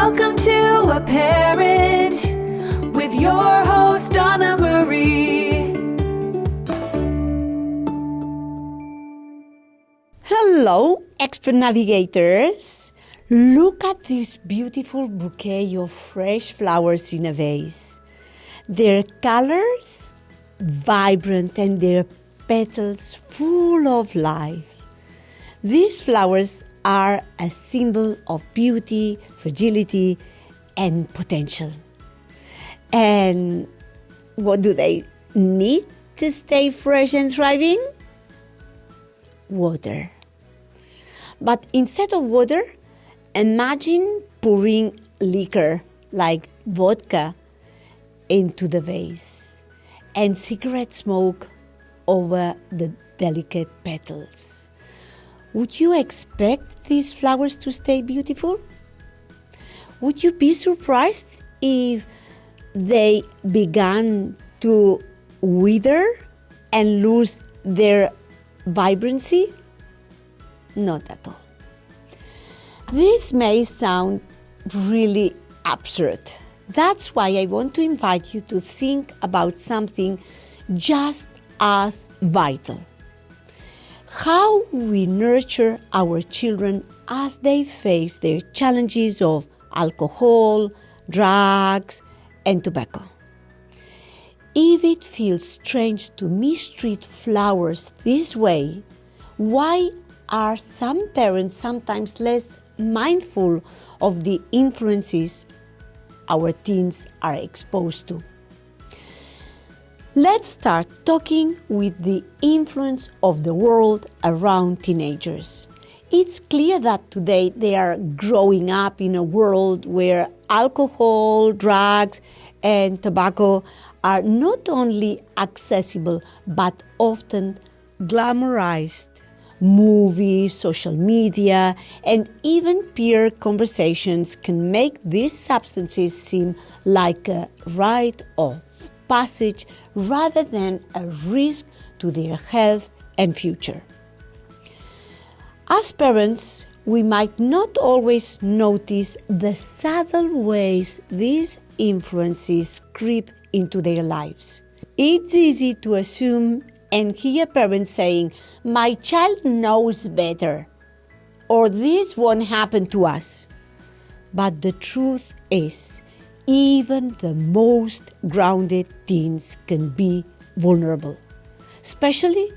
Welcome to A Parent with your host, Donna Marie. Hello, expert navigators. Look at this beautiful bouquet of fresh flowers in a vase. Their colors vibrant and their petals full of life. These flowers are a symbol of beauty, fragility, and potential. And what do they need to stay fresh and thriving? Water. But instead of water, imagine pouring liquor like vodka into the vase and cigarette smoke over the delicate petals. Would you expect these flowers to stay beautiful? Would you be surprised if they began to wither and lose their vibrancy? Not at all. This may sound really absurd. That's why I want to invite you to think about something just as vital. How we nurture our children as they face their challenges of alcohol, drugs, and tobacco. If it feels strange to mistreat flowers this way, why are some parents sometimes less mindful of the influences our teens are exposed to? Let's start talking with the influence of the world around teenagers. It's clear that today they are growing up in a world where alcohol, drugs, and tobacco are not only accessible but often glamorized. Movies, social media, and even peer conversations can make these substances seem like a rite of passage rather than a risk to their health and future. As parents, we might not always notice the subtle ways these influences creep into their lives. It's easy to assume and hear parents saying, "My child knows better," or "This won't happen to us." But the truth is, even the most grounded teens can be vulnerable, especially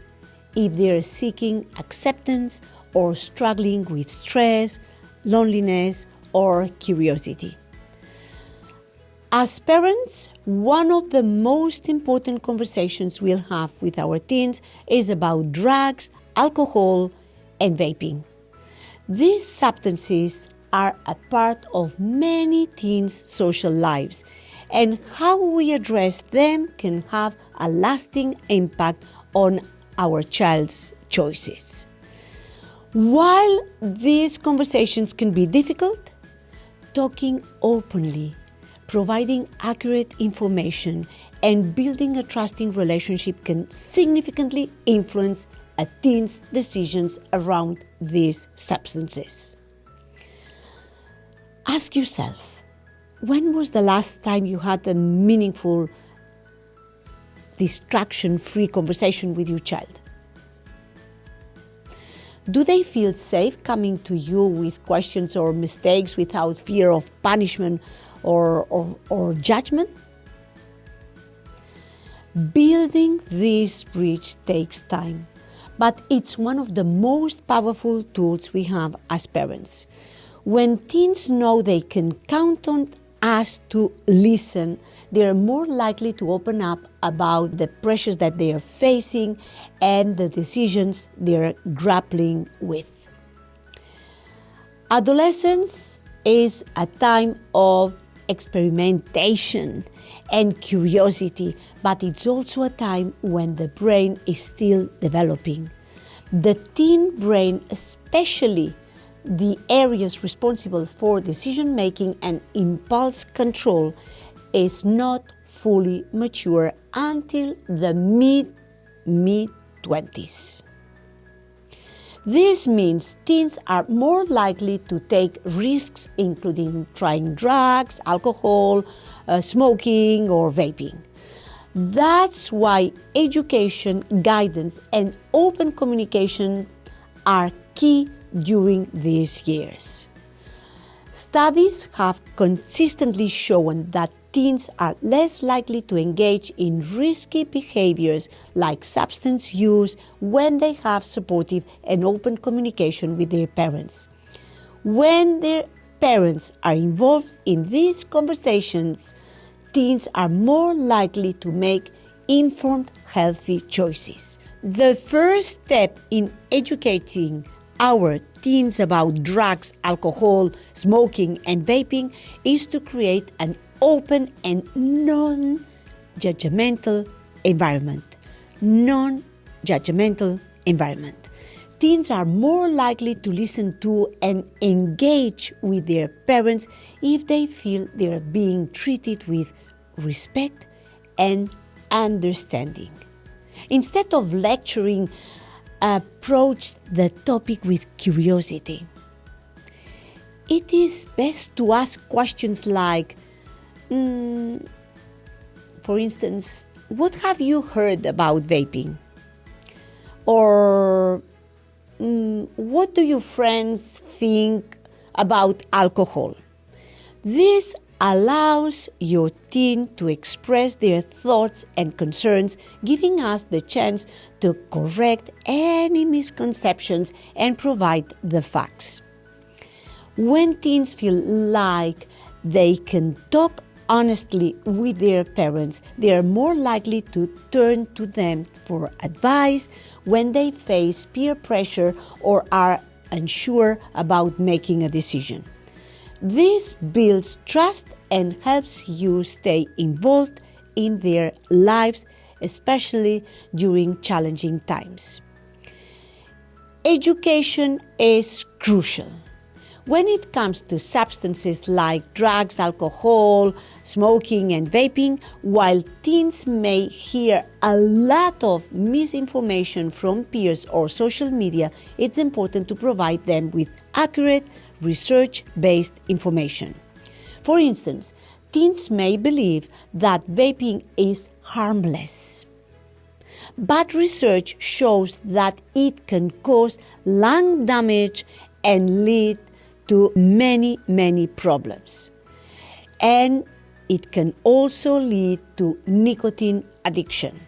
if they're seeking acceptance or struggling with stress, loneliness, or curiosity. As parents, one of the most important conversations we'll have with our teens is about drugs, alcohol, and vaping. These substances are a part of many teens' social lives, and how we address them can have a lasting impact on our child's choices. While these conversations can be difficult, talking openly, providing accurate information, and building a trusting relationship can significantly influence a teen's decisions around these substances. Ask yourself, when was the last time you had a meaningful, distraction-free conversation with your child? Do they feel safe coming to you with questions or mistakes without fear of punishment or judgment? Building this bridge takes time, but it's one of the most powerful tools we have as parents. When teens know they can count on us to listen, they are more likely to open up about the pressures that they are facing and the decisions they are grappling with. Adolescence is a time of experimentation and curiosity, but it's also a time when the brain is still developing. The teen brain, especially the areas responsible for decision-making and impulse control, is not fully mature until the mid-20s. This means teens are more likely to take risks, including trying drugs, alcohol, smoking, or vaping. That's why education, guidance, and open communication are key during these years. Studies have consistently shown that teens are less likely to engage in risky behaviors like substance use when they have supportive and open communication with their parents. When their parents are involved in these conversations, teens are more likely to make informed, healthy choices. The first step in educating our teens about drugs, alcohol, smoking, and vaping is to create an open and non-judgmental environment. Non-judgmental environment. Teens are more likely to listen to and engage with their parents if they feel they are being treated with respect and understanding. Instead of lecturing, approach the topic with curiosity. It is best to ask questions like, for instance, what have you heard about vaping? Or what do your friends think about alcohol? This allows your teen to express their thoughts and concerns, giving us the chance to correct any misconceptions and provide the facts. When teens feel like they can talk honestly with their parents, they are more likely to turn to them for advice when they face peer pressure or are unsure about making a decision. This builds trust and helps you stay involved in their lives, especially during challenging times. Education is crucial. When it comes to substances like drugs, alcohol, smoking, and vaping, while teens may hear a lot of misinformation from peers or social media, it's important to provide them with accurate, research-based information. For instance, teens may believe that vaping is harmless, but research shows that it can cause lung damage and lead to many problems. And it can also lead to nicotine addiction.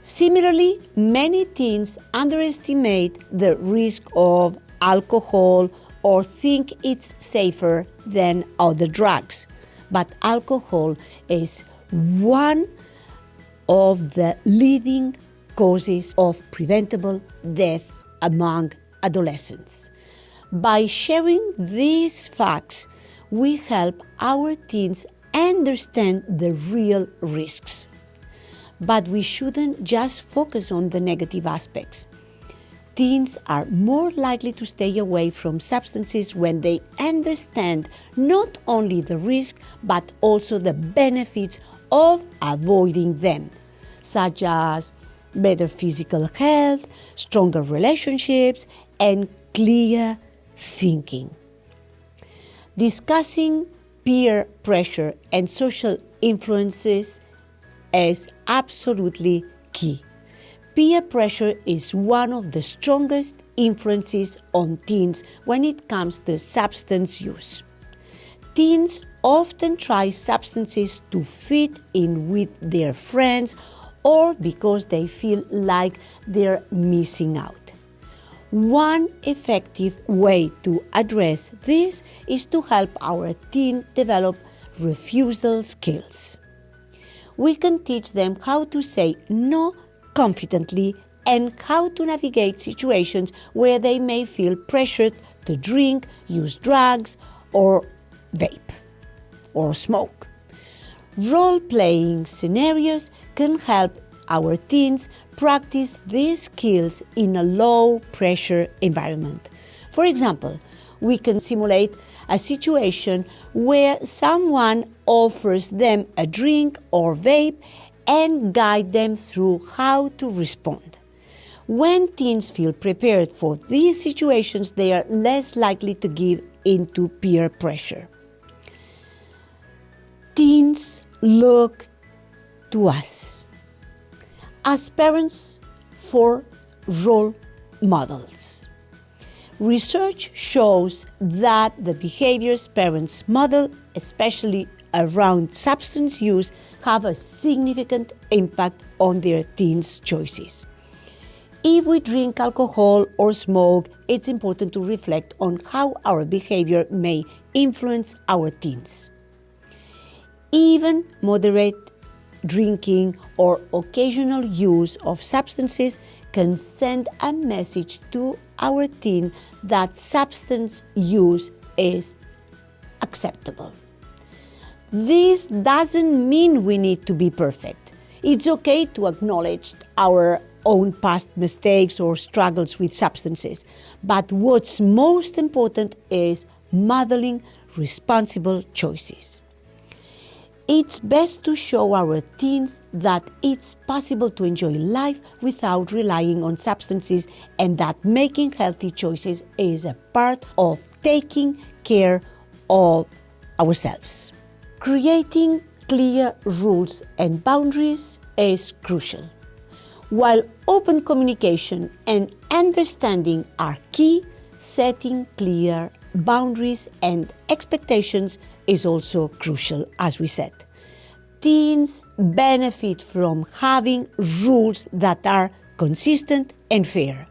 Similarly, many teens underestimate the risk of alcohol or think it's safer than other drugs. But alcohol is one of the leading causes of preventable death among adolescents. By sharing these facts, we help our teens understand the real risks. But we shouldn't just focus on the negative aspects. Teens are more likely to stay away from substances when they understand not only the risk, but also the benefits of avoiding them, such as better physical health, stronger relationships, and clear thinking. Discussing peer pressure and social influences is absolutely key. Peer pressure is one of the strongest influences on teens when it comes to substance use. Teens often try substances to fit in with their friends or because they feel like they're missing out. One effective way to address this is to help our teen develop refusal skills. We can teach them how to say no confidently and how to navigate situations where they may feel pressured to drink, use drugs, or vape, or smoke. Role-playing scenarios can help our teens practice these skills in a low-pressure environment. For example, we can simulate a situation where someone offers them a drink or vape and guide them through how to respond. When teens feel prepared for these situations, they are less likely to give into peer pressure. Teens look to us as parents for role models. Research shows that the behaviors parents model, especially around substance use, have a significant impact on their teens' choices. If we drink alcohol or smoke, it's important to reflect on how our behavior may influence our teens. Even moderate drinking or occasional use of substances can send a message to our teen that substance use is acceptable. This doesn't mean we need to be perfect. It's okay to acknowledge our own past mistakes or struggles with substances, but what's most important is modeling responsible choices. It's best to show our teens that it's possible to enjoy life without relying on substances and that making healthy choices is a part of taking care of ourselves. Creating clear rules and boundaries is crucial. While open communication and understanding are key, setting clear boundaries and expectations is also crucial, as we said. Teens benefit from having rules that are consistent and fair.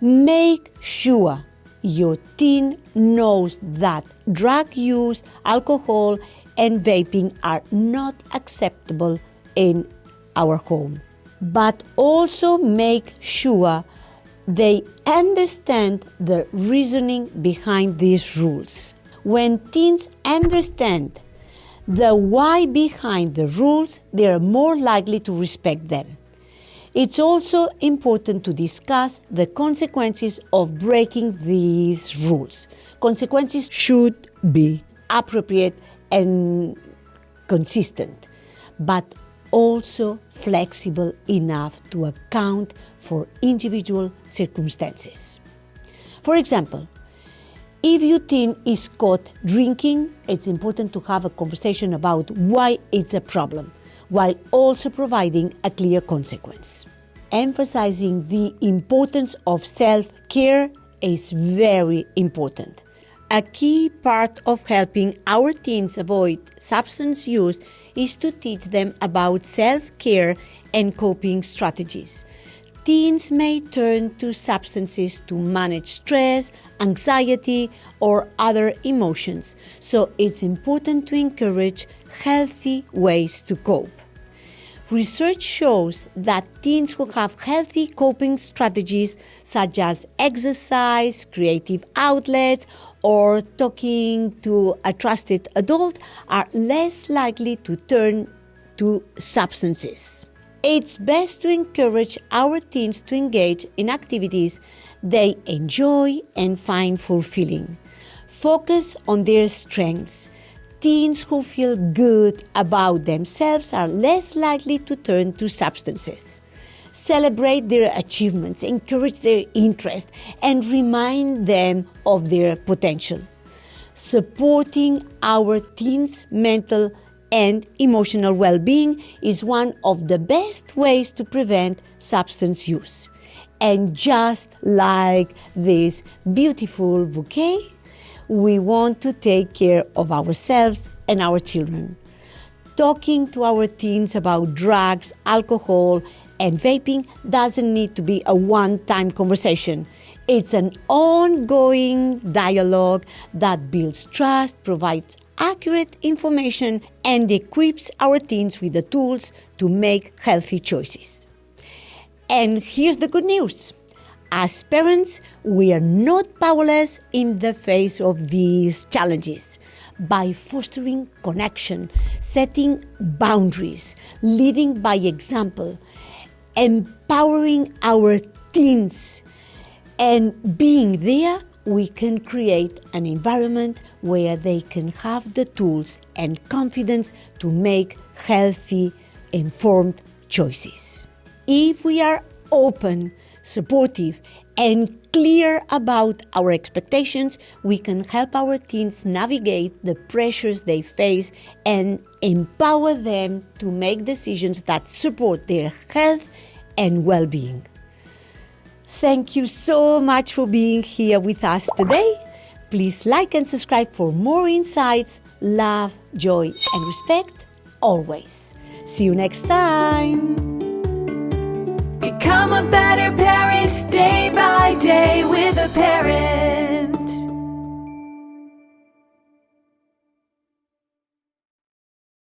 Make sure your teen knows that drug use, alcohol, and vaping are not acceptable in our home. But also make sure they understand the reasoning behind these rules. When teens understand the why behind the rules, they are more likely to respect them. It's also important to discuss the consequences of breaking these rules. Consequences should be appropriate and consistent, but also flexible enough to account for individual circumstances. For example, if your teen is caught drinking, it's important to have a conversation about why it's a problem, while also providing a clear consequence. Emphasizing the importance of self-care is very important. A key part of helping our teens avoid substance use is to teach them about self-care and coping strategies. Teens may turn to substances to manage stress, anxiety, or other emotions, so it's important to encourage healthy ways to cope. Research shows that teens who have healthy coping strategies such as exercise, creative outlets, or talking to a trusted adult are less likely to turn to substances. It's best to encourage our teens to engage in activities they enjoy and find fulfilling. Focus on their strengths. Teens who feel good about themselves are less likely to turn to substances. Celebrate their achievements, encourage their interest, and remind them of their potential. Supporting our teens' mental and emotional well-being is one of the best ways to prevent substance use. And just like this beautiful bouquet, we want to take care of ourselves and our children. Talking to our teens about drugs, alcohol, and vaping doesn't need to be a one-time conversation. It's an ongoing dialogue that builds trust, provides accurate information, and equips our teens with the tools to make healthy choices. And here's the good news. As parents, we are not powerless in the face of these challenges. By fostering connection, setting boundaries, leading by example, empowering our teens, and being there, we can create an environment where they can have the tools and confidence to make healthy, informed choices. If we are open, supportive, and clear about our expectations, we can help our teens navigate the pressures they face and empower them to make decisions that support their health and well-being. Thank you so much for being here with us today. Please like and subscribe for more insights, love, joy, and respect always. See you next time. Become a better parent.